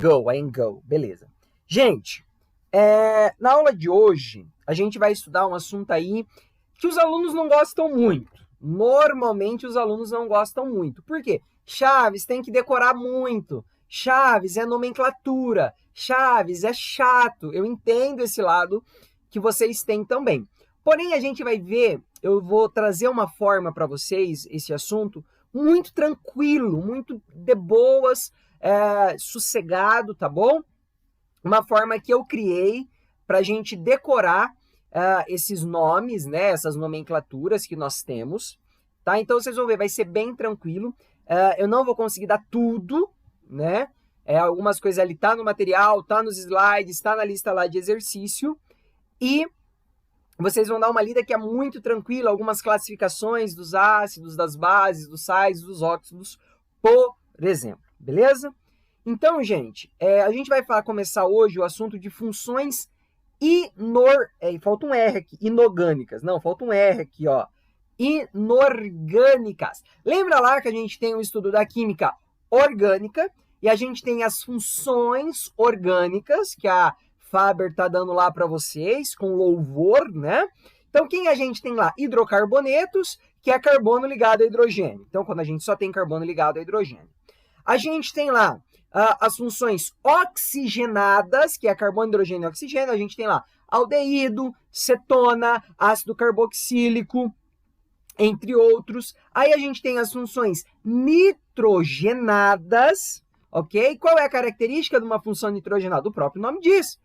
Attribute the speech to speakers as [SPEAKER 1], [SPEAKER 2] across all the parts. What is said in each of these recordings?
[SPEAKER 1] go, I am go. Beleza. Gente, na aula de hoje, a gente vai estudar um assunto aí que os alunos não gostam muito. Normalmente, os alunos não gostam muito. Por quê? Chaves tem que decorar muito. Chaves é nomenclatura. Chaves é chato. Eu entendo esse lado que vocês têm também. Porém, a gente vai ver, eu vou trazer uma forma para vocês, esse assunto, muito tranquilo, muito de boas, sossegado, tá bom? Uma forma que eu criei para a gente decorar esses nomes, né? Essas nomenclaturas que nós temos, tá? Então, vocês vão ver, vai ser bem tranquilo. Eu não vou conseguir dar tudo, né? Algumas coisas ali tá no material, tá nos slides, tá na lista lá de exercício. E vocês vão dar uma lida que é muito tranquila, algumas classificações dos ácidos, das bases, dos sais, dos óxidos, por exemplo. Beleza? Então, gente, a gente vai começar hoje o assunto de funções falta um R aqui, inorgânicas. Não, falta um R aqui, ó. Inorgânicas. Lembra lá que a gente tem o estudo da química orgânica e a gente tem as funções orgânicas, que a Faber está dando lá para vocês, com louvor, né? Então, quem a gente tem lá? Hidrocarbonetos, que é carbono ligado a hidrogênio. Então, quando a gente só tem carbono ligado a hidrogênio. A gente tem lá as funções oxigenadas, que é carbono, hidrogênio e oxigênio. A gente tem lá aldeído, cetona, ácido carboxílico, entre outros. Aí a gente tem as funções nitrogenadas, ok? Qual é a característica de uma função nitrogenada? O próprio nome diz.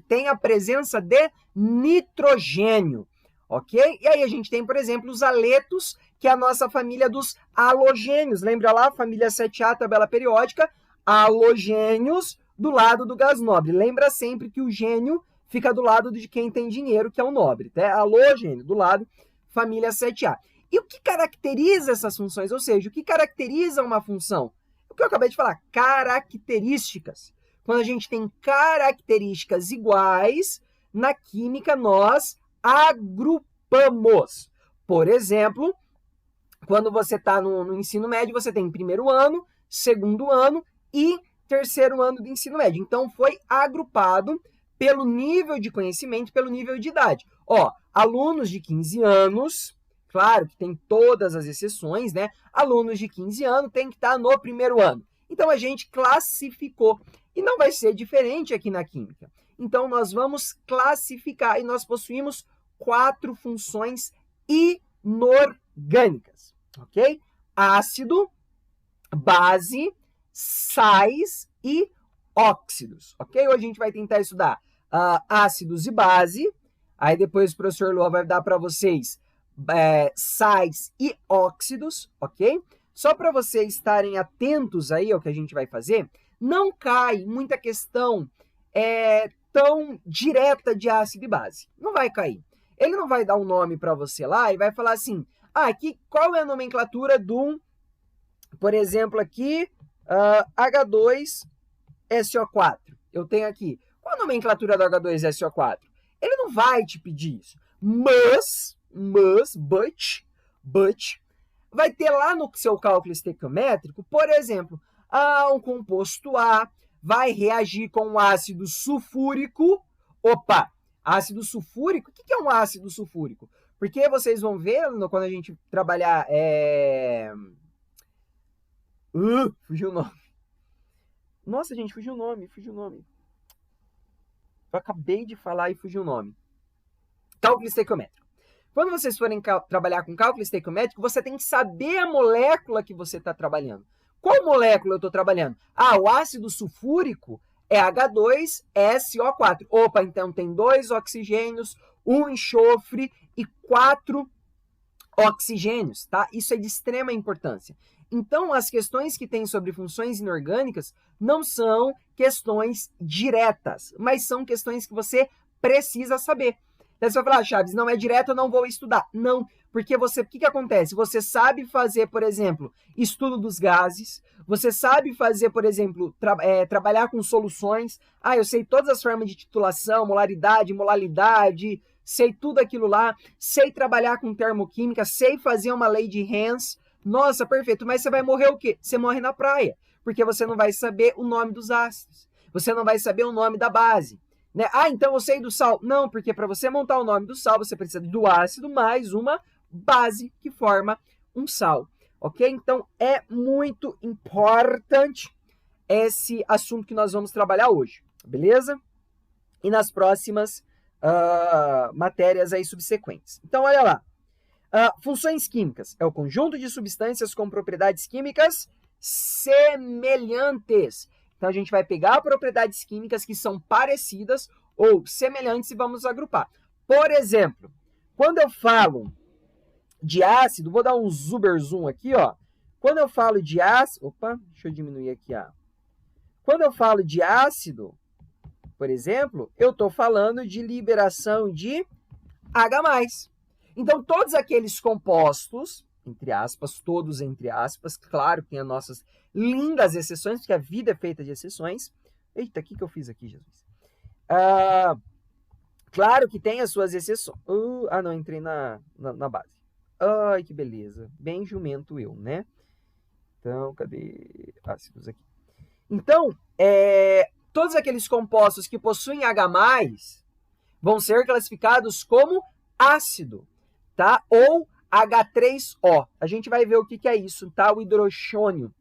[SPEAKER 1] Tem a presença de nitrogênio, ok? E aí a gente tem, por exemplo, os aletos, que é a nossa família dos halogênios. Lembra lá, família 7A, tabela periódica, halogênios do lado do gás nobre. Lembra sempre que o gênio fica do lado de quem tem dinheiro, que é o nobre, tá? Halogênio, do lado, família 7A. E o que caracteriza essas funções? Ou seja, o que caracteriza uma função? O que eu acabei de falar, características. Quando a gente tem características iguais, na química nós agrupamos. Por exemplo, quando você está no ensino médio, você tem primeiro ano, segundo ano e terceiro ano do ensino médio. Então, foi agrupado pelo nível de conhecimento, pelo nível de idade. Ó, alunos de 15 anos, claro que tem todas as exceções, né? Alunos de 15 anos tem que estar no primeiro ano. Então, a gente classificou. E não vai ser diferente aqui na química. Então, nós vamos classificar e nós possuímos 4 funções inorgânicas, ok? Ácido, base, sais e óxidos, ok? Hoje a gente vai tentar estudar ácidos e base, aí depois o professor Lua vai dar para vocês sais e óxidos, ok? Só para vocês estarem atentos aí ao que a gente vai fazer, não cai muita questão tão direta de ácido e base. Não vai cair. Ele não vai dar um nome para você lá e vai falar assim, qual é a nomenclatura do, por exemplo, aqui, H2SO4. Eu tenho aqui. Qual a nomenclatura do H2SO4? Ele não vai te pedir isso. But, vai ter lá no seu cálculo estequiométrico, por exemplo, um composto A vai reagir com um ácido sulfúrico. Opa, ácido sulfúrico? O que é um ácido sulfúrico? Porque vocês vão ver quando a gente trabalhar... fugiu o nome. Nossa, gente, fugiu o nome. Eu acabei de falar e fugiu o nome. Cálculo estequiométrico. Quando vocês forem trabalhar com cálculo estequiométrico, você tem que saber a molécula que você está trabalhando. Qual molécula eu estou trabalhando? O ácido sulfúrico é H2SO4. Opa, então tem 2 oxigênios, 1 enxofre e 4 oxigênios, tá? Isso é de extrema importância. Então, as questões que tem sobre funções inorgânicas não são questões diretas, mas são questões que você precisa saber. Daí você vai falar, Chaves, não é direto, eu não vou estudar. Não, porque o que acontece? Você sabe fazer, por exemplo, estudo dos gases, você sabe fazer, por exemplo, trabalhar com soluções. Eu sei todas as formas de titulação, molaridade, molalidade, sei tudo aquilo lá, sei trabalhar com termoquímica, sei fazer uma lei de Henry. Nossa, perfeito, mas você vai morrer o quê? Você morre na praia, porque você não vai saber o nome dos ácidos. Você não vai saber o nome da base. Né? Ah, então eu sei do sal. Não, porque para você montar o nome do sal, você precisa do ácido mais uma base que forma um sal. Ok? Então, é muito importante esse assunto que nós vamos trabalhar hoje. Beleza? E nas próximas matérias aí subsequentes. Então, olha lá. Funções químicas. É o conjunto de substâncias com propriedades químicas semelhantes. Então, a gente vai pegar propriedades químicas que são parecidas ou semelhantes e vamos agrupar. Por exemplo, quando eu falo de ácido, vou dar um super zoom aqui, ó. Quando eu falo de ácido... Opa, deixa eu diminuir aqui, Quando eu falo de ácido, por exemplo, eu estou falando de liberação de H+. Então, todos aqueles compostos, entre aspas, todos entre aspas, claro que tem as nossas lindas exceções, porque a vida é feita de exceções. Eita, o que eu fiz aqui, Jesus? Claro que tem as suas exceções. Não, entrei na base. Ai, que beleza. Bem jumento eu, né? Então, cadê ácidos aqui? Então, todos aqueles compostos que possuem H+, vão ser classificados como ácido, tá? Ou H3O. A gente vai ver o que é isso, tá? O hidroxônio,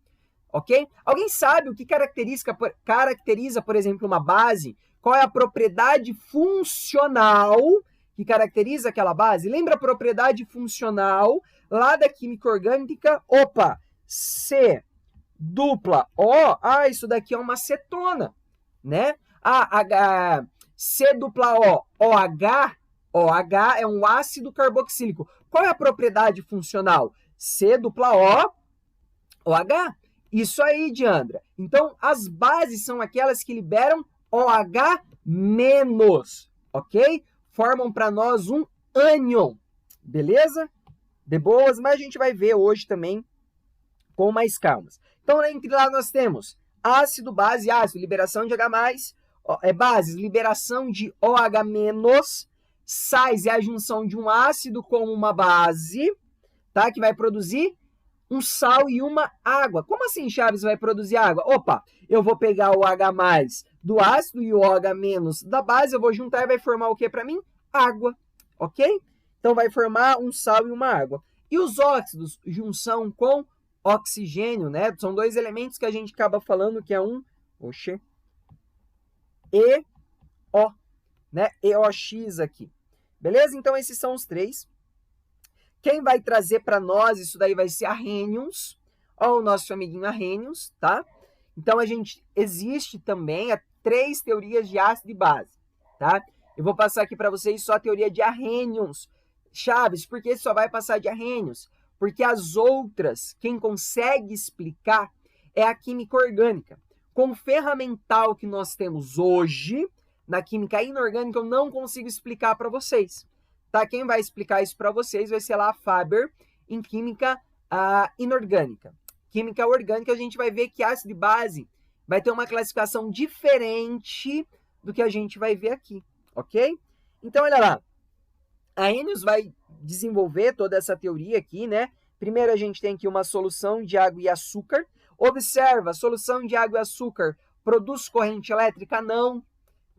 [SPEAKER 1] ok? Alguém sabe o que caracteriza, por exemplo, uma base? Qual é a propriedade funcional que caracteriza aquela base? Lembra a propriedade funcional lá da química orgânica? Opa, C dupla O, isso daqui é uma cetona, né? C dupla O, OH, OH é um ácido carboxílico. Qual é a propriedade funcional? C dupla O, OH. Isso aí, Diandra. Então, as bases são aquelas que liberam OH-, ok? Formam para nós um ânion, beleza? De boas, mas a gente vai ver hoje também com mais calmas. Então, entre lá nós temos ácido, base, ácido, liberação de H+, bases, liberação de OH-, sais é a junção de um ácido com uma base, tá? Que vai produzir um sal e uma água. Como assim, Chaves, vai produzir água? Opa, eu vou pegar o H+ do ácido e o OH- da base, eu vou juntar e vai formar o que para mim? Água, ok? Então, vai formar um sal e uma água. E os óxidos, junção com oxigênio, né? São dois elementos que a gente acaba falando que é um EO, né? EOX aqui. Beleza? Então, esses são os três. Quem vai trazer para nós isso daí vai ser Arrhenius, o nosso amiguinho Arrhenius, tá? Então, existe também 3 teorias de ácido e base, tá? Eu vou passar aqui para vocês só a teoria de Arrhenius. Chaves, por que só vai passar de Arrhenius? Porque as outras, quem consegue explicar é a química orgânica. Com o ferramental que nós temos hoje, na química inorgânica, eu não consigo explicar para vocês. Tá? Quem vai explicar isso para vocês vai ser lá a Faber, em química inorgânica. Química orgânica, a gente vai ver que ácido e base vai ter uma classificação diferente do que a gente vai ver aqui, ok? Então, olha lá. A Arrhenius vai desenvolver toda essa teoria aqui, né? Primeiro, a gente tem aqui uma solução de água e açúcar. Observa, solução de água e açúcar produz corrente elétrica? Não.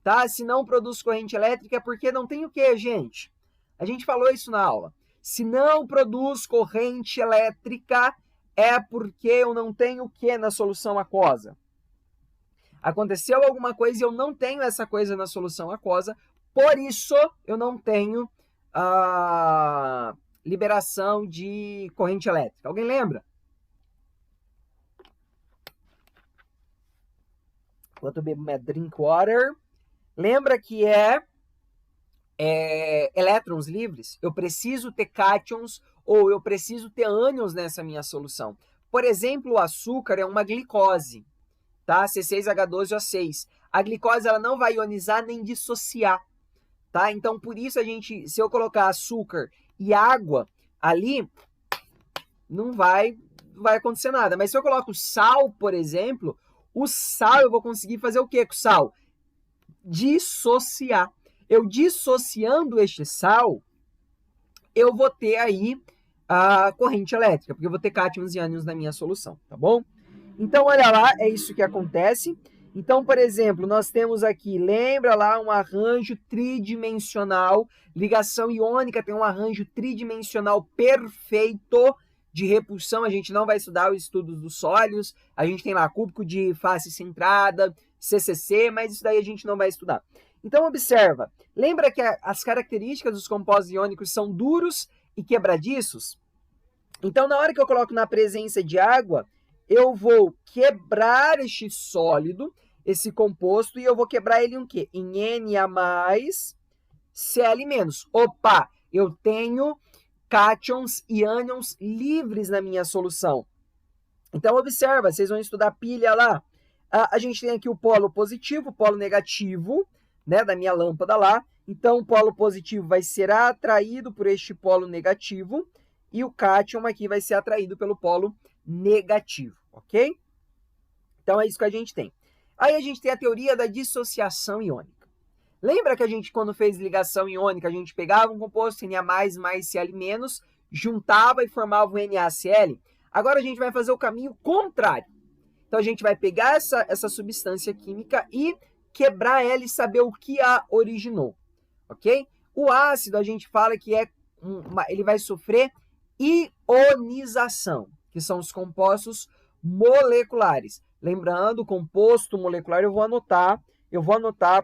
[SPEAKER 1] Tá? Se não produz corrente elétrica, é porque não tem o quê, gente? A gente falou isso na aula. Se não produz corrente elétrica, é porque eu não tenho o quê na solução aquosa? Aconteceu alguma coisa e eu não tenho essa coisa na solução aquosa, por isso eu não tenho a liberação de corrente elétrica. Alguém lembra? Enquanto eu bebo minha drink water. Lembra que elétrons livres? Eu preciso ter cátions ou eu preciso ter ânions nessa minha solução. Por exemplo, o açúcar é uma glicose, tá? C6H12O6. A glicose ela não vai ionizar nem dissociar, tá? Então, por isso se eu colocar açúcar e água ali, não vai acontecer nada. Mas se eu coloco sal, por exemplo, o sal eu vou conseguir fazer o quê com o sal? Dissociar. Eu dissociando este sal, eu vou ter aí a corrente elétrica, porque eu vou ter cátions e ânions na minha solução, tá bom? Então, olha lá, é isso que acontece. Então, por exemplo, nós temos aqui, lembra lá um arranjo tridimensional, ligação iônica tem um arranjo tridimensional perfeito de repulsão, a gente não vai estudar os estudos dos sólidos, a gente tem lá cúbico de face centrada, CCC, mas isso daí a gente não vai estudar. Então, observa, lembra que as características dos compostos iônicos são duros e quebradiços? Então, na hora que eu coloco na presença de água, eu vou quebrar este sólido, esse composto, e eu vou quebrar ele em quê? Em Na+, Cl-. Opa, eu tenho cátions e ânions livres na minha solução. Então, observa, vocês vão estudar pilha lá. A gente tem aqui o polo positivo, o polo negativo, né, da minha lâmpada lá. Então, o polo positivo vai ser atraído por este polo negativo e o cátion aqui vai ser atraído pelo polo negativo, ok? Então, é isso que a gente tem. Aí a gente tem a teoria da dissociação iônica. Lembra que a gente, quando fez ligação iônica, a gente pegava um composto Na+, mais Cl-, juntava e formava o NaCl? Agora a gente vai fazer o caminho contrário. Então, a gente vai pegar essa substância química e quebrar ela e saber o que a originou, ok? O ácido, a gente fala que ele vai sofrer ionização, que são os compostos moleculares. Lembrando, composto molecular eu vou anotar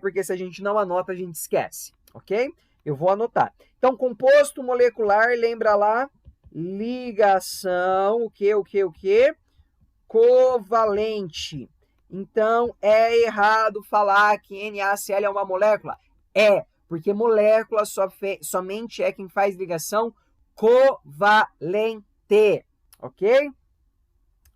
[SPEAKER 1] porque se a gente não anota, a gente esquece, ok? Eu vou anotar. Então, composto molecular, lembra lá, ligação, o quê? Covalente. Então, é errado falar que NaCl é uma molécula? É, porque molécula somente é quem faz ligação covalente, ok?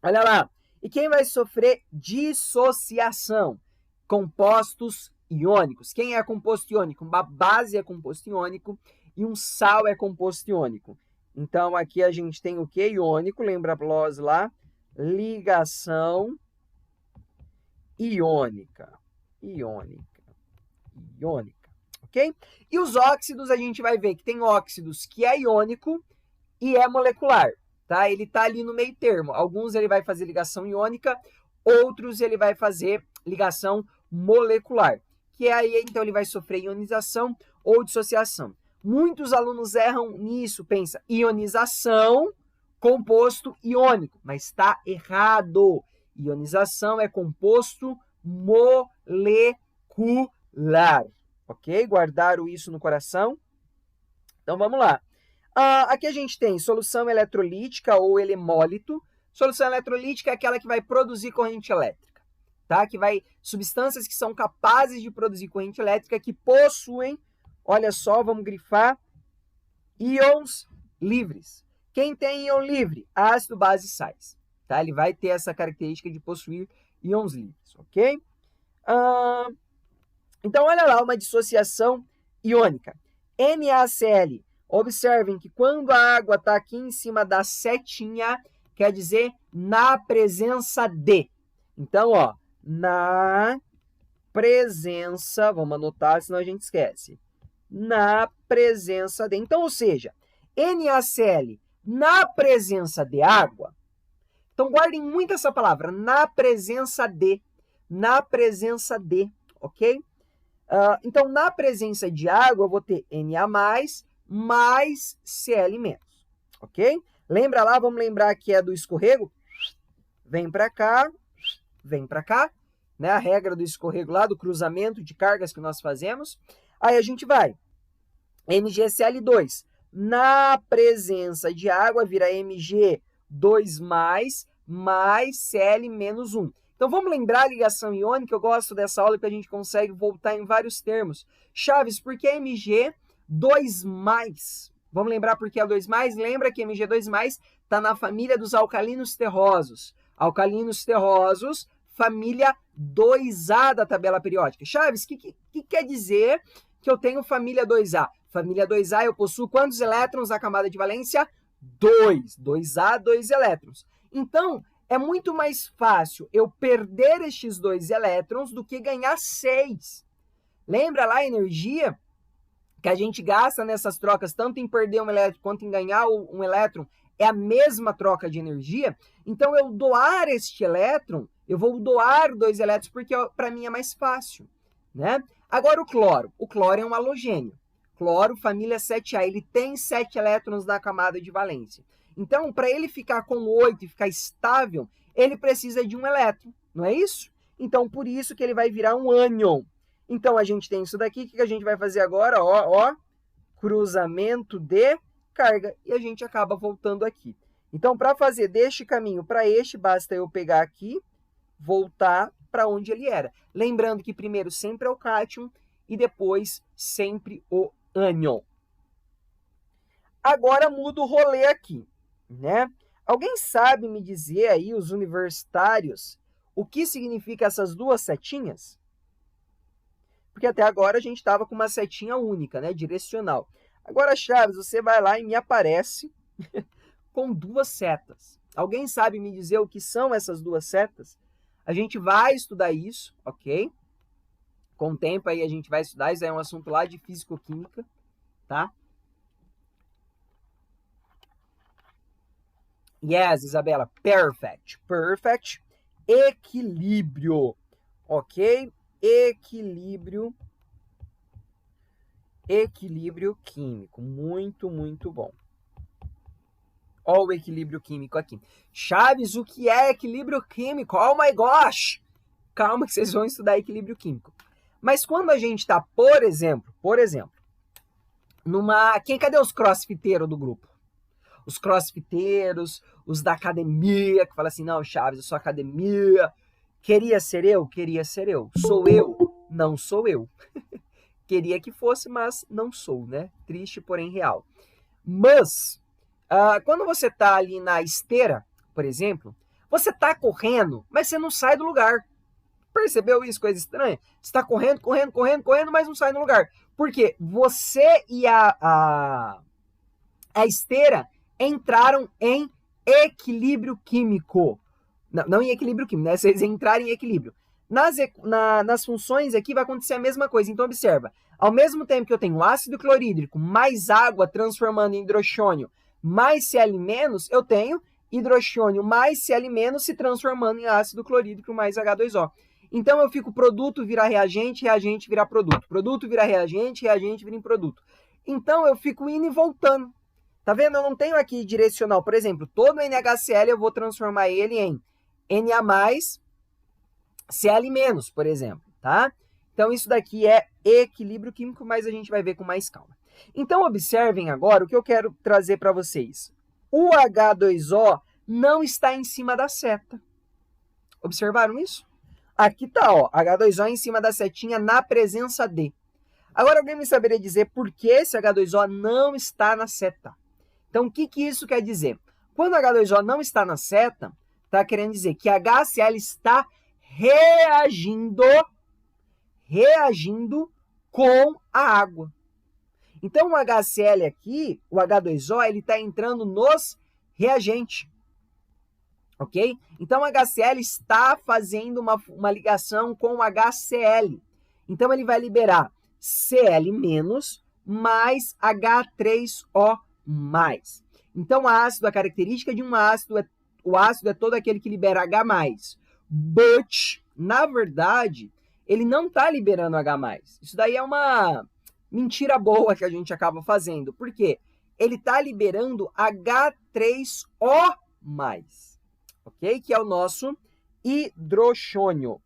[SPEAKER 1] Olha lá. E quem vai sofrer dissociação? Compostos iônicos. Quem é composto iônico? Uma base é composto iônico e um sal é composto iônico. Então, aqui a gente tem o que? Iônico, lembra nós lá? Ligação iônica, ok? E os óxidos, a gente vai ver que tem óxidos que é iônico e é molecular, tá? Ele tá ali no meio termo. Alguns ele vai fazer ligação iônica, outros ele vai fazer ligação molecular, que aí, então, ele vai sofrer ionização ou dissociação. Muitos alunos erram nisso, pensa, ionização, composto iônico, mas está errado. Ionização é composto molecular, ok? Guardaram isso no coração? Então, vamos lá. Aqui a gente tem solução eletrolítica ou elemólito. Solução eletrolítica é aquela que vai produzir corrente elétrica, tá? Substâncias que são capazes de produzir corrente elétrica que possuem, olha só, vamos grifar, íons livres. Quem tem íon livre? Ácido, base, sais. Tá? Ele vai ter essa característica de possuir íons livres, ok? Então, olha lá, uma dissociação iônica. NaCl. Observem que quando a água está aqui em cima da setinha, quer dizer na presença de. Então, ó, na presença, vamos anotar, senão a gente esquece. Na presença de. Então, ou seja, NaCl na presença de água. Então, guardem muito essa palavra, na presença de, ok? Então, na presença de água, eu vou ter Na+, mais Cl-, ok? Lembra lá, vamos lembrar que é do escorrego? Vem para cá, né? A regra do escorrego lá, do cruzamento de cargas que nós fazemos. Aí a gente vai, MgCl2, na presença de água, vira Mg2+, mais Cl-1. Então, vamos lembrar a ligação iônica? Eu gosto dessa aula porque a gente consegue voltar em vários termos. Chaves, por que Mg2+? Vamos lembrar por que é 2+? Lembra que Mg2+, está na família dos alcalinos terrosos. Alcalinos terrosos, família 2A da tabela periódica. Chaves, o que quer dizer que eu tenho família 2A? Família 2A, eu possuo quantos elétrons na camada de valência? 2. 2A, 2 elétrons. Então, é muito mais fácil eu perder estes 2 elétrons do que ganhar 6. Lembra lá a energia que a gente gasta nessas trocas, tanto em perder um elétron quanto em ganhar um elétron? é a mesma troca de energia, então eu doar este elétron, eu vou doar 2 elétrons porque para mim é mais fácil, né? Agora o cloro é um halogênio. Cloro, família 7A, ele tem 7 elétrons na camada de valência. Então, para ele ficar com 8 e ficar estável, ele precisa de um elétron, não é isso? Então, por isso que ele vai virar um ânion. Então, a gente tem isso daqui, o que a gente vai fazer agora? Ó, cruzamento de carga, e a gente acaba voltando aqui. Então, para fazer deste caminho para este, basta eu pegar aqui, voltar para onde ele era. Lembrando que primeiro sempre é o cátion e depois sempre o ânion. Agora muda o rolê aqui, né? Alguém sabe me dizer aí, os universitários, o que significa essas duas setinhas? Porque até agora a gente estava com uma setinha única, né? Direcional. Agora, Chaves, você vai lá e me aparece com 2 setas. Alguém sabe me dizer o que são essas 2 setas? A gente vai estudar isso, ok? Com o tempo aí a gente vai estudar, isso aí é um assunto lá de físico-química, tá? Yes, Isabela, perfect. Perfect. Equilíbrio, ok? Equilíbrio químico. Muito, muito bom. Olha o equilíbrio químico aqui. Chaves, o que é equilíbrio químico? Oh my gosh! Calma que vocês vão estudar equilíbrio químico. Mas quando a gente está, por exemplo, cadê os crossfiteiros do grupo? Os crossfiteiros, os da academia, que falam assim, não, Chaves, eu sou academia. Queria ser eu? Queria ser eu. Sou eu? Não sou eu. Queria que fosse, mas não sou, né? Triste, porém real. Mas, quando você está ali na esteira, por exemplo, você está correndo, mas você não sai do lugar. Percebeu isso? Coisa estranha? Você está correndo, mas não sai do lugar. Por quê? Você e a esteira entraram em equilíbrio químico. Não em equilíbrio químico, né? Vocês entraram em equilíbrio. Nas funções aqui vai acontecer a mesma coisa. Então, observa. Ao mesmo tempo que eu tenho ácido clorídrico mais água transformando em hidrônio mais Cl-, eu tenho hidrônio mais Cl- se transformando em ácido clorídrico mais H2O. Então, eu fico produto vira reagente, reagente vira produto. Produto vira reagente, reagente vira em produto. Então, eu fico indo e voltando. Tá vendo? Eu não tenho aqui direcional. Por exemplo, todo NaHCl eu vou transformar ele em Na+, Cl-, por exemplo, tá? Então, isso daqui é equilíbrio químico, mas a gente vai ver com mais calma. Então, observem agora o que eu quero trazer para vocês. O H2O não está em cima da seta. Observaram isso? Aqui tá, ó, H2O em cima da setinha na presença de. Agora, alguém me saberia dizer por que esse H2O não está na seta? Então, o que isso quer dizer? Quando H2O não está na seta, está querendo dizer que HCl está reagindo com a água. Então, o HCl aqui, o H2O, ele está entrando nos reagentes. Ok? Então, o HCl está fazendo uma ligação com o HCl. Então, ele vai liberar Cl- mais H3O+. Então, a característica de um ácido o ácido é todo aquele que libera H+. But, na verdade, ele não está liberando H+. Isso daí é uma mentira boa que a gente acaba fazendo. Por quê? Ele está liberando H3O+, ok? Que é o nosso hidrônio.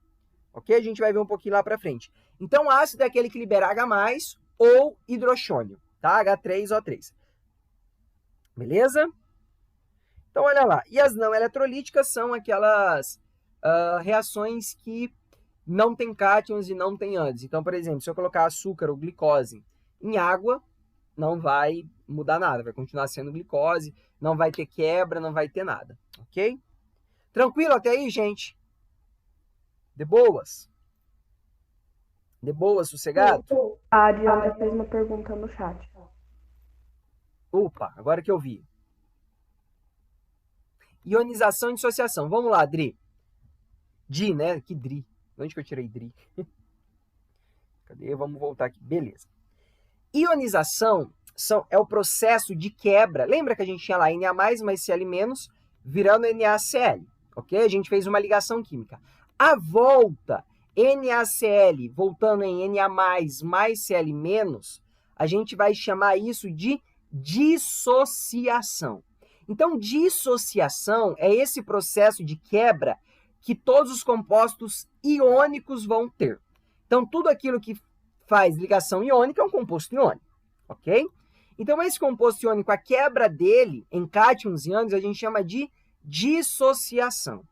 [SPEAKER 1] Ok? A gente vai ver um pouquinho lá para frente. Então, ácido é aquele que libera H+, ou hidrônio, tá? H3O3. Beleza? Então, olha lá. E as não eletrolíticas são aquelas reações que não tem cátions e não tem ânions. Então, por exemplo, se eu colocar açúcar ou glicose em água, não vai mudar nada. Vai continuar sendo glicose, não vai ter quebra, não vai ter nada. Ok? Tranquilo até aí, gente? De boas? De boa, sossegado?
[SPEAKER 2] A Diana fez uma pergunta no chat.
[SPEAKER 1] Opa, agora que eu vi. Ionização e dissociação. Vamos lá, Dri. Di, né? Que Dri. Onde que eu tirei Dri? Cadê? Vamos voltar aqui. Beleza. Ionização é o processo de quebra. Lembra que a gente tinha lá Na+, mais Cl-, virando NaCl, ok? A gente fez uma ligação química. A volta, NaCl voltando em Na+, mais Cl-, a gente vai chamar isso de dissociação. Então, dissociação é esse processo de quebra que todos os compostos iônicos vão ter. Então, tudo aquilo que faz ligação iônica é um composto iônico, ok? Então, esse composto iônico, a quebra dele em cátions e ânions, a gente chama de dissociação.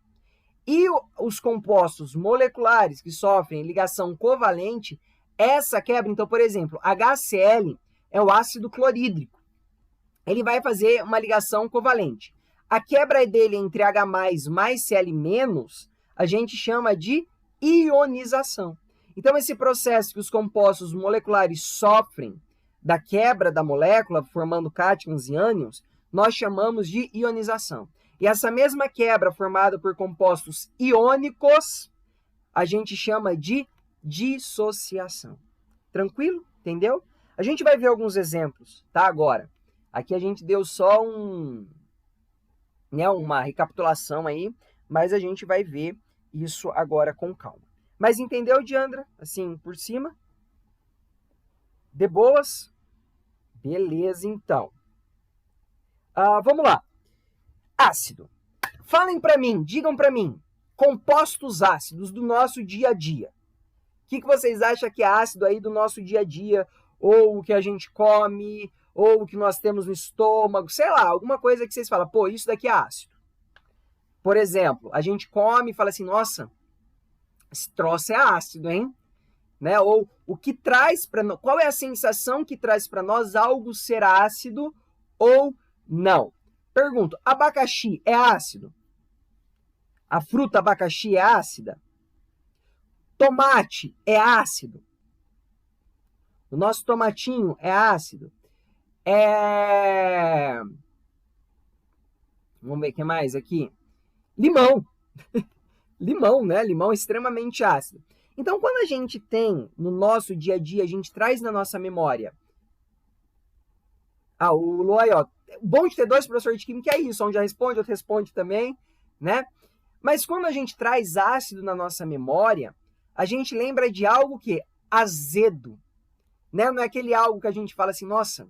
[SPEAKER 1] E os compostos moleculares que sofrem ligação covalente, essa quebra, então, por exemplo, HCl é o ácido clorídrico. Ele vai fazer uma ligação covalente. A quebra dele entre H+, mais Cl-, a gente chama de ionização. Então, esse processo que os compostos moleculares sofrem da quebra da molécula, formando cátions e ânions, nós chamamos de ionização. E essa mesma quebra formada por compostos iônicos, a gente chama de dissociação. Tranquilo? Entendeu? A gente vai ver alguns exemplos, tá? Agora, aqui a gente deu só uma recapitulação aí, mas a gente vai ver isso agora com calma. Mas entendeu, Diandra? Assim, por cima? De boas? Beleza, então. Vamos lá. Ácido. Falem para mim, digam para mim, compostos ácidos do nosso dia a dia. O que vocês acham que é ácido aí do nosso dia a dia? Ou o que a gente come, ou o que nós temos no estômago, sei lá, alguma coisa que vocês falam, pô, isso daqui é ácido. Por exemplo, a gente come e fala assim, nossa, esse troço é ácido, hein? Né? Ou o que traz para nós, qual é a sensação que traz para nós algo ser ácido ou não? Pergunto, abacaxi é ácido? A fruta abacaxi é ácida? Tomate é ácido? O nosso tomatinho é ácido? Vamos ver o que mais aqui. Limão. Limão, né? Limão é extremamente ácido. Então, quando a gente tem no nosso dia a dia, a gente traz na nossa memória. O Lu aí, ó. O bom de ter dois professores de química é isso. Um já responde, outro responde também, né? Mas quando a gente traz ácido na nossa memória, a gente lembra de algo que é azedo, né? Não é aquele algo que a gente fala assim, nossa,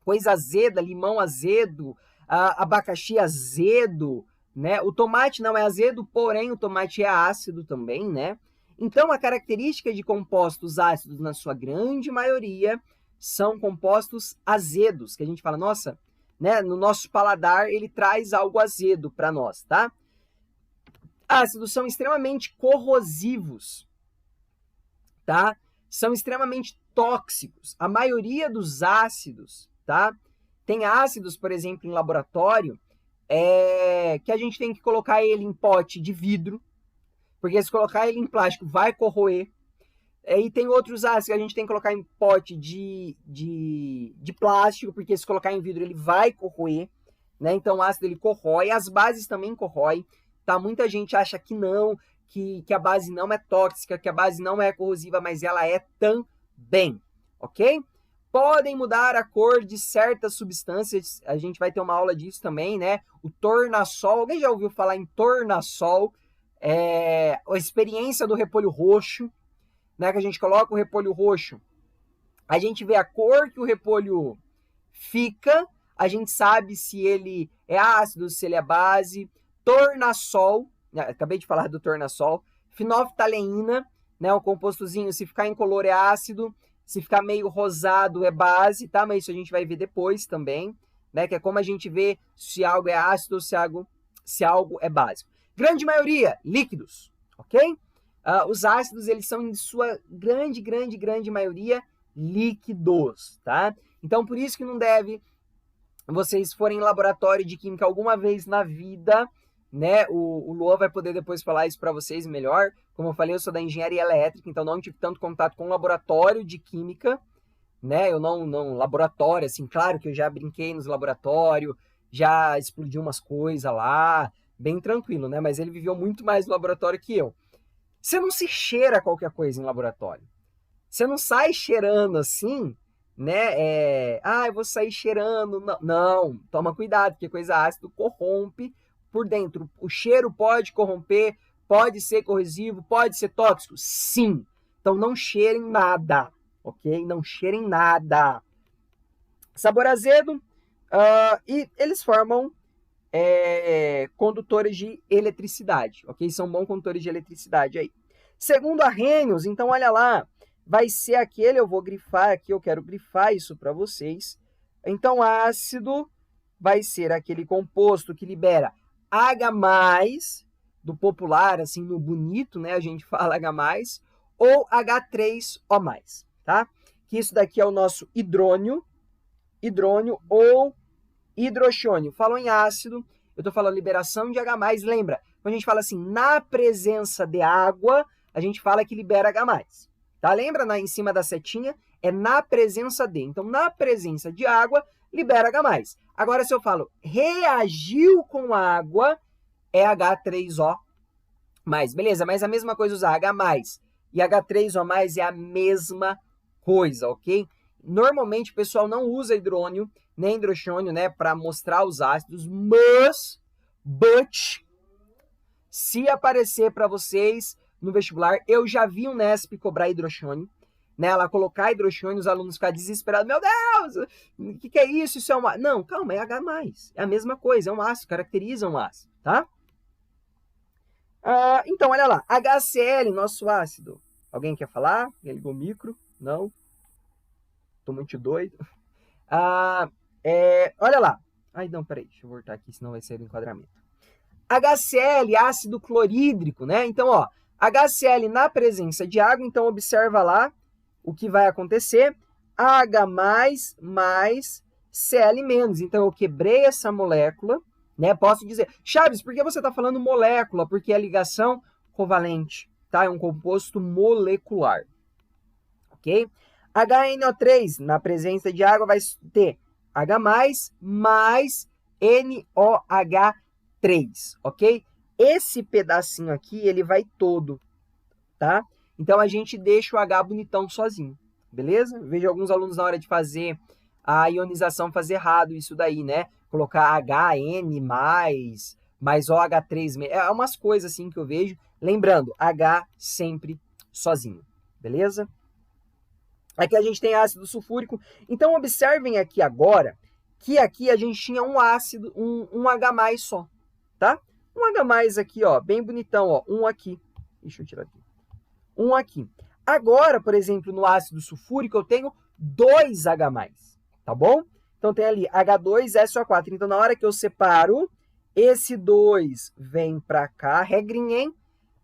[SPEAKER 1] coisa azeda, limão azedo, abacaxi azedo, né? O tomate não é azedo, porém o tomate é ácido também, né? Então, a característica de compostos ácidos, na sua grande maioria, são compostos azedos, que a gente fala, nossa, né? No nosso paladar, ele traz algo azedo para nós, tá? Ácidos são extremamente corrosivos, tá? São extremamente tóxicos. A maioria dos ácidos, tá? Tem ácidos, por exemplo, em laboratório, que a gente tem que colocar ele em pote de vidro, porque se colocar ele em plástico vai corroer. E tem outros ácidos que a gente tem que colocar em pote de plástico, porque se colocar em vidro ele vai corroer, né? Então o ácido ele corrói, as bases também corroem, tá? Muita gente acha que não, que a base não é tóxica, que a base não é corrosiva, mas ela é também, ok? Podem mudar a cor de certas substâncias, a gente vai ter uma aula disso também, né? O tornassol, alguém já ouviu falar em tornassol? A experiência do repolho roxo, né? Que a gente coloca o repolho roxo, a gente vê a cor que o repolho fica, a gente sabe se ele é ácido, se ele é base. Tornassol, acabei de falar do tornassol, fenolftaleína, né? O compostozinho, se ficar incolor é ácido, se ficar meio rosado é base, tá? Mas isso a gente vai ver depois também, né? Que é como a gente vê se algo é ácido ou se algo é básico. Grande maioria, líquidos, ok? Os ácidos, eles são, em sua grande maioria, líquidos, tá? Então, por isso que não deve, vocês forem em laboratório de química alguma vez na vida, né? O Luan vai poder depois falar isso para vocês melhor. Como eu falei, eu sou da engenharia elétrica, então não tive tanto contato com o laboratório de química, né? Eu não laboratório, assim, claro que eu já brinquei nos laboratórios, já explodi umas coisas lá, bem tranquilo, né? Mas ele viveu muito mais no laboratório que eu. Você não se cheira qualquer coisa em laboratório. Você não sai cheirando assim, né? Eu vou sair cheirando. Não, não, toma cuidado, porque coisa ácida corrompe por dentro. O cheiro pode corromper, pode ser corrosivo, pode ser tóxico? Sim. Então não cheirem nada, ok? Não cheirem nada. Sabor azedo, e eles formam condutores de eletricidade, ok? São bons condutores de eletricidade aí. Segundo Arrhenius, então olha lá, vai ser aquele, eu vou grifar aqui, eu quero grifar isso para vocês. Então ácido vai ser aquele composto que libera H+, do popular, assim, no bonito, né? A gente fala H+, ou H3O+, tá? Que isso daqui é o nosso hidrônio ou hidroxônio. Falou em ácido, eu estou falando liberação de H+. Lembra, quando a gente fala assim, na presença de água, a gente fala que libera H+. Tá? Lembra, em cima da setinha? É na presença de. Então, na presença de água, libera H+. Agora, se eu falo reagiu com água, é H3O+. Beleza, mas a mesma coisa usar H+. E H3O+, é a mesma coisa, ok? Normalmente, o pessoal não usa hidrônio, nem hidroxônio, né, para mostrar os ácidos, mas, se aparecer para vocês no vestibular, eu já vi um Nesp cobrar hidroxônio, né, ela colocar hidroxônio, os alunos ficarem desesperados, meu Deus, o que é isso? Isso é um ácido. Não, calma, é H+, é a mesma coisa, é um ácido, caracteriza um ácido, tá? Então, olha lá, HCl, nosso ácido. Alguém quer falar? Ele ligou o micro? Não? Tô muito doido. Olha lá. Ai, não, peraí, deixa eu voltar aqui, senão vai ser o enquadramento. HCl, ácido clorídrico, né? Então, ó, HCl na presença de água, então observa lá o que vai acontecer. H+, mais Cl-. Então, eu quebrei essa molécula, né? Posso dizer, Chaves, por que você está falando molécula? Porque é ligação covalente, tá? É um composto molecular, ok? HNO3, na presença de água, vai ter H+, mais NOH3, ok? Esse pedacinho aqui, ele vai todo, tá? Então, a gente deixa o H bonitão sozinho, beleza? Vejo alguns alunos na hora de fazer a ionização fazer errado isso daí, né? Colocar HN+, mais OH3, é umas coisas assim que eu vejo. Lembrando, H sempre sozinho, beleza? Aqui a gente tem ácido sulfúrico. Então, observem aqui agora que aqui a gente tinha um ácido, um H+ só, tá? Um H+ aqui, ó, bem bonitão, ó, um aqui. Deixa eu tirar aqui. Um aqui. Agora, por exemplo, no ácido sulfúrico, eu tenho 2 H+, tá bom? Então, tem ali H2SO4. Então, na hora que eu separo, esse 2 vem para cá. Regrinha, hein?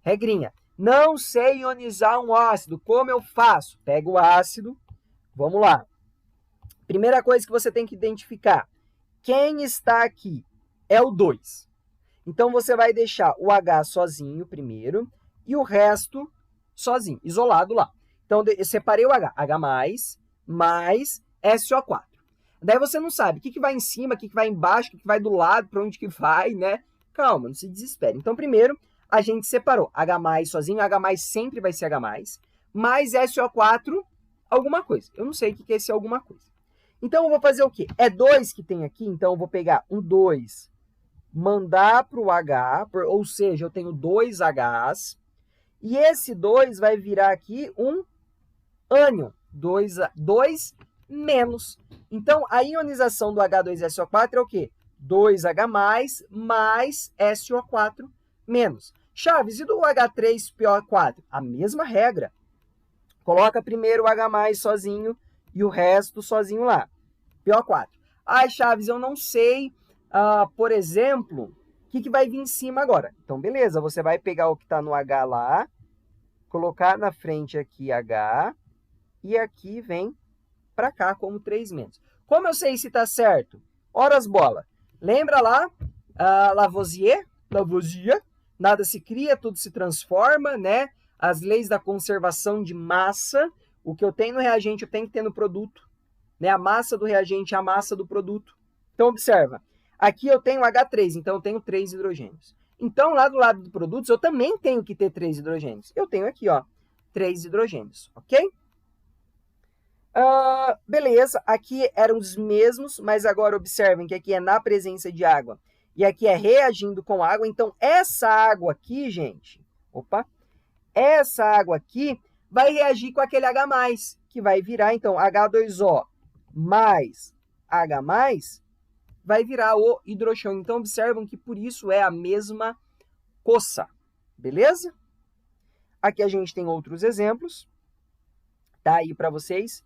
[SPEAKER 1] Regrinha. Não sei ionizar um ácido. Como eu faço? Pego o ácido. Vamos lá. Primeira coisa que você tem que identificar. Quem está aqui é o 2. Então, você vai deixar o H sozinho primeiro e o resto sozinho, isolado lá. Então, eu separei o H. H+, mais SO4. Daí você não sabe o que vai em cima, o que vai embaixo, o que vai do lado, para onde que vai, né? Calma, não se desespere. Então, primeiro, a gente separou H+ sozinho, H+ sempre vai ser H+, mais SO4, alguma coisa. Eu não sei o que é esse alguma coisa. Então, eu vou fazer o quê? É 2 que tem aqui, então eu vou pegar um 2, mandar para o H, ou seja, eu tenho 2 Hs, e esse 2 vai virar aqui um ânion, 2 menos. Então, a ionização do H2SO4 é o quê? 2H+, mais SO4 menos. Chaves, e do H3PO4? A mesma regra. Coloca primeiro o H+ sozinho e o resto sozinho lá. PO4. Ai, Chaves, eu não sei, por exemplo, o que vai vir em cima agora. Então, beleza, você vai pegar o que está no H lá, colocar na frente aqui H, e aqui vem para cá como 3 menos. Como eu sei se está certo? Ora as bolas. Lembra lá, Lavoisier, nada se cria, tudo se transforma, né? As leis da conservação de massa, o que eu tenho no reagente eu tenho que ter no produto, né? A massa do reagente é a massa do produto. Então, observa, aqui eu tenho H3, então eu tenho 3 hidrogênios. Então, lá do lado do produto, eu também tenho que ter 3 hidrogênios. Eu tenho aqui, ó, 3 hidrogênios, ok? Beleza, aqui eram os mesmos, mas agora observem que aqui é na presença de água e aqui é reagindo com água. Então, essa água aqui, gente, essa água aqui vai reagir com aquele H+, que vai virar, então, H2O mais H+, vai virar o hidrogênio. Então, observam que por isso é a mesma coça, beleza? Aqui a gente tem outros exemplos, tá aí para vocês.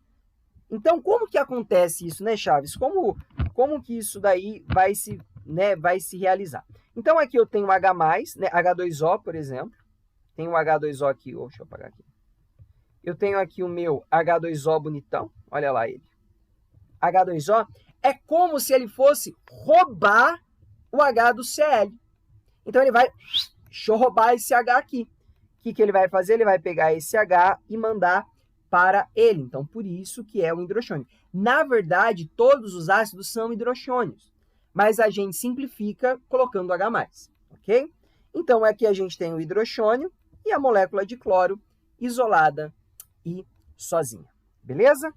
[SPEAKER 1] Então, como que acontece isso, né, Chaves? Como que isso daí vai se realizar? Então, aqui eu tenho H+, né, H2O, por exemplo. Tem um H2O aqui, deixa eu apagar aqui. Eu tenho aqui o meu H2O bonitão, olha lá ele. H2O é como se ele fosse roubar o H do Cl. Então, ele vai roubar esse H aqui. O que ele vai fazer? Ele vai pegar esse H e mandar para ele. Então, por isso que é um hidroxônio. Na verdade, todos os ácidos são hidroxônios, mas a gente simplifica colocando H+, ok? Então, aqui a gente tem o hidroxônio e a molécula de cloro isolada e sozinha, beleza?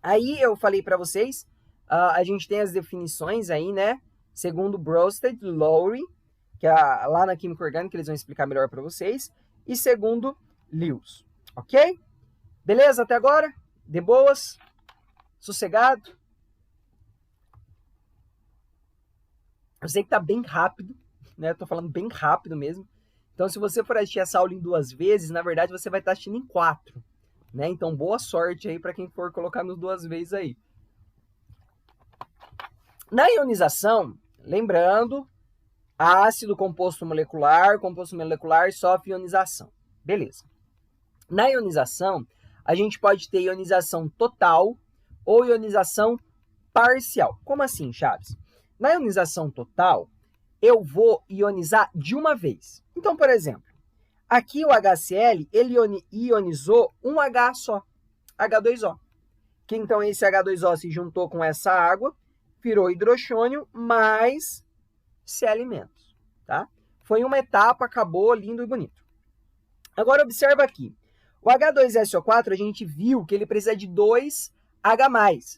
[SPEAKER 1] Aí eu falei para vocês, a gente tem as definições aí, né? Segundo Bronsted, Lowry, que é lá na Química Orgânica, eles vão explicar melhor para vocês, e segundo Lewis, ok? Beleza até agora? De boas? Sossegado? Eu sei que tá bem rápido, né? Eu tô falando bem rápido mesmo. Então, se você for assistir essa aula em 2 vezes, na verdade, você vai estar assistindo em 4, né? Então, boa sorte aí para quem for colocar nos 2 vezes aí. Na ionização, lembrando, ácido, composto molecular sofre ionização. Beleza. Na ionização, a gente pode ter ionização total ou ionização parcial. Como assim, Chaves? Na ionização total, eu vou ionizar de uma vez. Então, por exemplo, aqui o HCl, ele ionizou um H só, H2O. Que então esse H2O se juntou com essa água, virou hidrogênio mais Cl-, tá? Foi uma etapa, acabou, lindo e bonito. Agora observa aqui. O H2SO4, a gente viu que ele precisa de 2H+,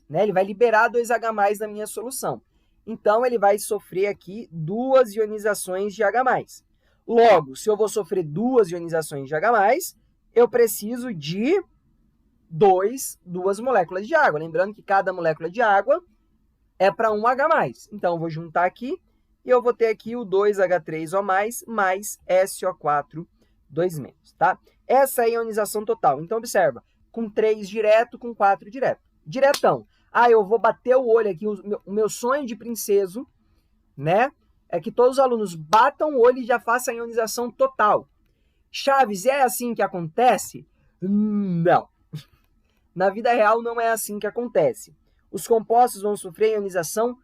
[SPEAKER 1] né? Ele vai liberar 2H+ na minha solução. Então, ele vai sofrer aqui 2 ionizações de H+. Logo, se eu vou sofrer 2 ionizações de H+, eu preciso de 2 moléculas de água. Lembrando que cada molécula de água é para 1 H+. Então, eu vou juntar aqui e eu vou ter aqui o 2H3O+, mais SO4, 2-, tá? Essa é a ionização total. Então, observa, com 3 direto, com 4 direto. Diretão. Eu vou bater o olho aqui, o meu sonho de princeso, né? É que todos os alunos batam o olho e já façam a ionização total. Chaves, é assim que acontece? Não. Na vida real, não é assim que acontece. Os compostos vão sofrer ionização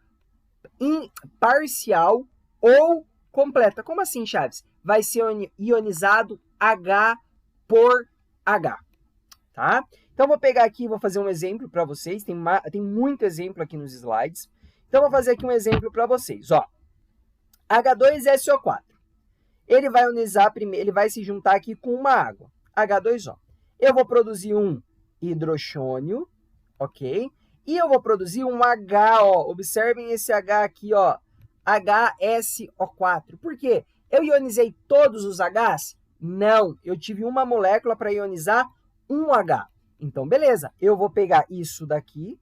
[SPEAKER 1] parcial ou completa. Como assim, Chaves? Vai ser ionizado H por H, tá? Então, vou pegar aqui e vou fazer um exemplo para vocês. Tem muito exemplo aqui nos slides. Então, vou fazer aqui um exemplo para vocês. Ó, H2SO4. Ele vai ionizar primeiro, ele vai se juntar aqui com uma água, H2O. Eu vou produzir um hidrogênio, ok? E eu vou produzir um H, ó. Observem esse H aqui, ó. HSO4. Por quê? Eu ionizei todos os Hs? Não, eu tive uma molécula para ionizar um H. Então, beleza, eu vou pegar isso daqui,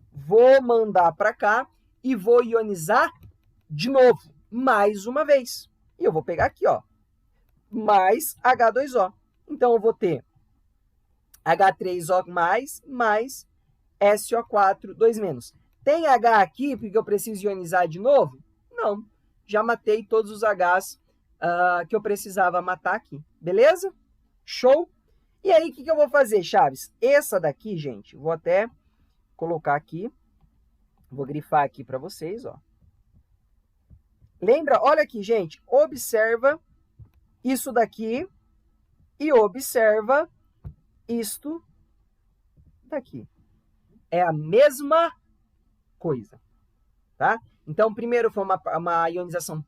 [SPEAKER 1] vou mandar para cá e vou ionizar de novo, mais uma vez. E eu vou pegar aqui, ó, mais H2O. Então, eu vou ter H3O mais SO4, 2-. Tem H aqui porque eu preciso ionizar de novo? Não, já matei todos os Hs que eu precisava matar aqui, beleza? Show? E aí, o que eu vou fazer, Chaves? Essa daqui, gente, vou até colocar aqui, vou grifar aqui para vocês, ó. Lembra? Olha aqui, gente, observa isso daqui e observa isto daqui. É a mesma coisa, tá? Então, primeiro foi uma ionização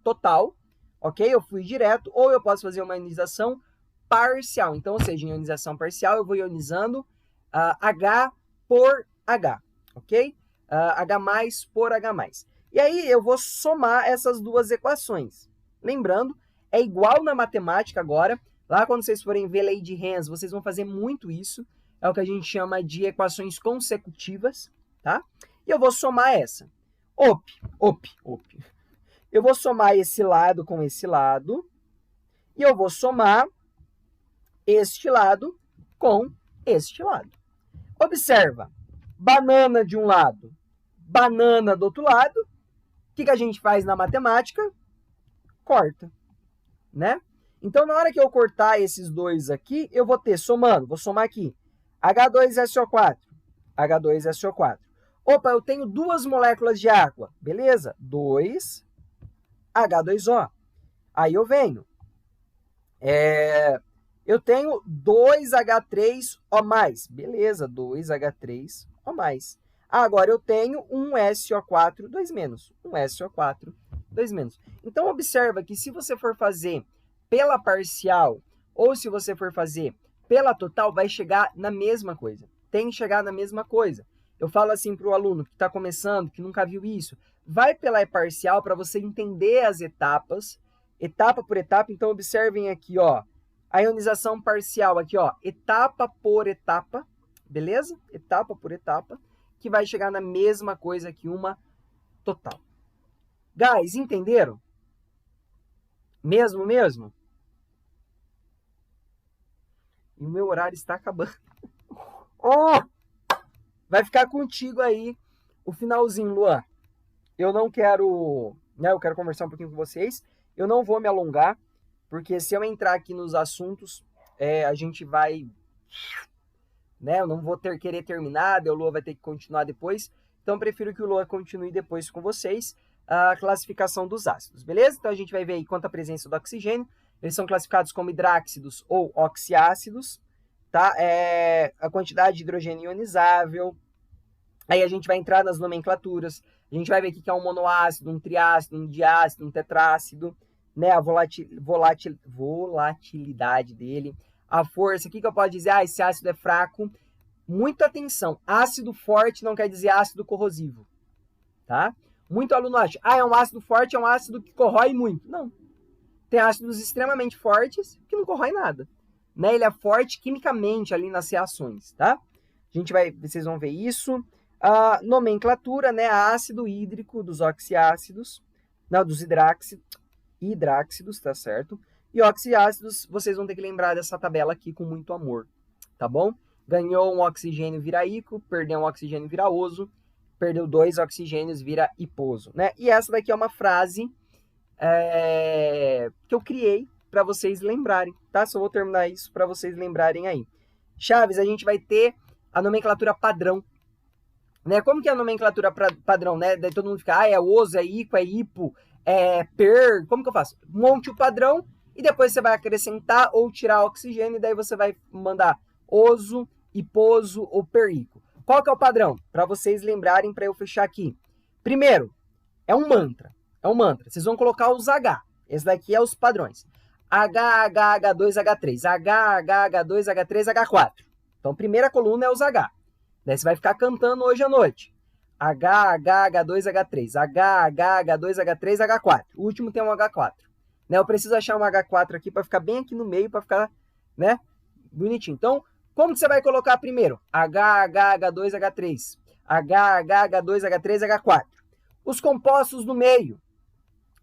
[SPEAKER 1] total, ok? Eu fui direto, ou eu posso fazer uma ionização parcial. Então, ou seja, em ionização parcial, eu vou ionizando H por H, ok? H mais por H mais. E aí eu vou somar essas duas equações. Lembrando, é igual na matemática agora. Lá quando vocês forem ver lei de Henry, vocês vão fazer muito isso. É o que a gente chama de equações consecutivas, tá? E eu vou somar essa. Eu vou somar esse lado com esse lado. E eu vou somar este lado com este lado. Observa, banana de um lado, banana do outro lado. O que a gente faz na matemática? Corta, né? Então, na hora que eu cortar esses dois aqui, eu vou ter, somando, vou somar aqui, H2SO4, H2SO4. Opa, eu tenho duas moléculas de água, beleza? 2 H2O. Aí eu venho, eu tenho 2H3O+, beleza, 2H3O+. Agora eu tenho um SO4, 2-, um SO4, 2-. Então, observa que se você for fazer pela parcial ou se você for fazer pela total, vai chegar na mesma coisa. Tem que chegar na mesma coisa. Eu falo assim para o aluno que está começando, que nunca viu isso, vai pela parcial para você entender as etapas, etapa por etapa. Então, observem aqui, ó, a ionização parcial aqui, ó, etapa por etapa, beleza? Etapa por etapa, que vai chegar na mesma coisa que uma total. Guys, entenderam? Mesmo? E o meu horário está acabando. Oh! Vai ficar contigo aí o finalzinho, Luan. Eu não quero, né, eu quero conversar um pouquinho com vocês. Eu não vou me alongar, porque se eu entrar aqui nos assuntos, a gente vai, né, eu não vou querer terminar, o Luan vai ter que continuar depois. Então, eu prefiro que o Luan continue depois com vocês a classificação dos ácidos, beleza? Então, a gente vai ver aí quanto a presença do oxigênio. Eles são classificados como hidráxidos ou oxiácidos, tá? A quantidade de hidrogênio ionizável. Aí a gente vai entrar nas nomenclaturas. A gente vai ver o que é um monoácido, um triácido, um diácido, um tetrácido, né? A volatilidade dele. A força, o que eu posso dizer? Esse ácido é fraco. Muita atenção. Ácido forte não quer dizer ácido corrosivo, tá? Muito aluno acha, é um ácido forte, é um ácido que corrói muito. Não. Tem ácidos extremamente fortes que não corrói nada, né? Ele é forte quimicamente ali nas reações, tá? Vocês vão ver isso. A nomenclatura, né? Ácido hídrico dos oxiácidos, não, dos hidráxidos, tá certo? E oxiácidos, vocês vão ter que lembrar dessa tabela aqui com muito amor, tá bom? Ganhou um oxigênio, vira íquo, perdeu um oxigênio, vira oso, perdeu 2 oxigênios, vira hiposo, né? E essa daqui é uma frase que eu criei para vocês lembrarem, tá? Só vou terminar isso para vocês lembrarem aí. Chaves, a gente vai ter a nomenclatura padrão, né? Como que é a nomenclatura padrão, né? Daí todo mundo fica, é oso, é ico, é hipo, é per, como que eu faço? Monte o padrão e depois você vai acrescentar ou tirar oxigênio e daí você vai mandar oso, hiposo ou perico. Qual que é o padrão? Para vocês lembrarem, para eu fechar aqui. Primeiro, é um mantra. Vocês vão colocar os H. Esse daqui é os padrões. H, H, H2, H3. H, H, H2, H3, H4. Então, primeira coluna é os H. Daí você vai ficar cantando hoje à noite. H, H, H2, H3. H, H, H2, H3, H4. O último tem um H4. Né? Eu preciso achar um H4 aqui para ficar bem aqui no meio, para ficar, né, bonitinho. Então, como que você vai colocar primeiro? H, H, H2, H3. H, H, H2, H3, H4. Os compostos no meio.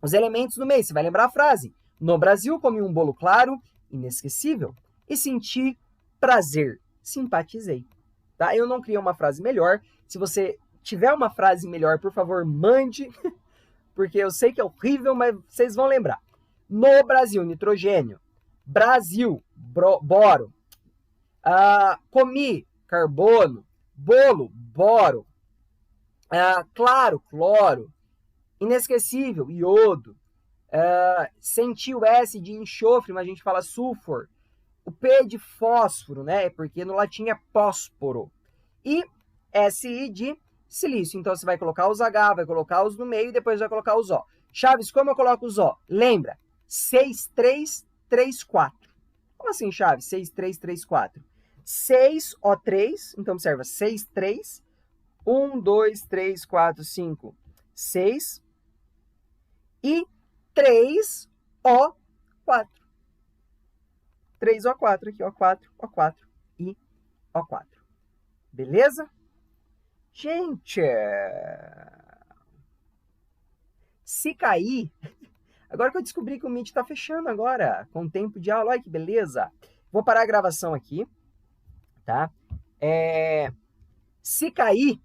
[SPEAKER 1] Os elementos no meio. Você vai lembrar a frase. No Brasil, comi um bolo claro, inesquecível, e senti prazer. Simpatizei. Tá? Eu não criei uma frase melhor. Se você tiver uma frase melhor, por favor, mande. Porque eu sei que é horrível, mas vocês vão lembrar. No Brasil, nitrogênio. Brasil, boro. Comi, carbono. Bolo, boro. Claro, cloro. Inesquecível, iodo. Senti o S de enxofre, mas a gente fala sulfur. O P de fósforo, né? Porque no latim é fósforo. E SI de silício. Então, você vai colocar os H, vai colocar os no meio e depois vai colocar os O. Chaves, como eu coloco os O? Lembra? 6, 3, 3, 4. Como assim, Chaves? 6, 3, 3, 4. 6O3, então observa, 6, 3. 1, 2, 3, 4, 5, 6. E 3O4. 3O4 aqui, O4, O4 e O4. Beleza? Gente, se cair... Agora que eu descobri que o Meet está fechando agora, com tempo de aula, olha que beleza. Vou parar a gravação aqui, tá? Se cair,